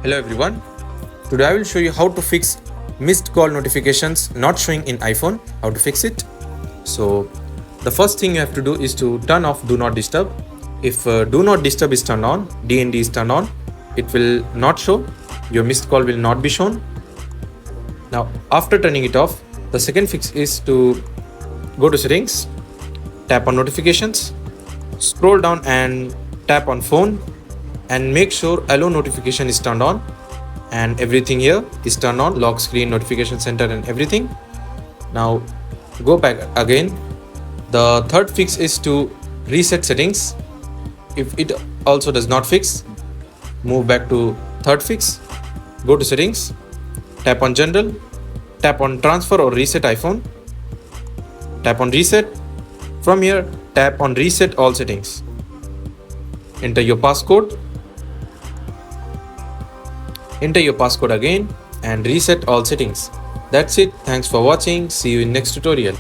Hello everyone. Today I will show you how to fix missed call notifications not showing in iPhone. How to fix it. So the first thing you have to do is to turn off do not disturb. If do not disturb is turned on, DND is turned on, it will not show. Your missed call will not be shown. Now after turning it off, the second fix is to go to settings, tap on notifications, scroll down and tap on phone and make sure allow notification is turned on and everything here is turned on, lock screen, notification center and everything. Now go back again. The third fix is to reset settings. If it also does not fix, move back to third fix, go to settings, tap on general, tap on transfer or reset iPhone, tap on reset. From here, tap on reset all settings. Enter your passcode. Enter your passcode again and reset all settings. That's it. Thanks for watching. See you in next tutorial.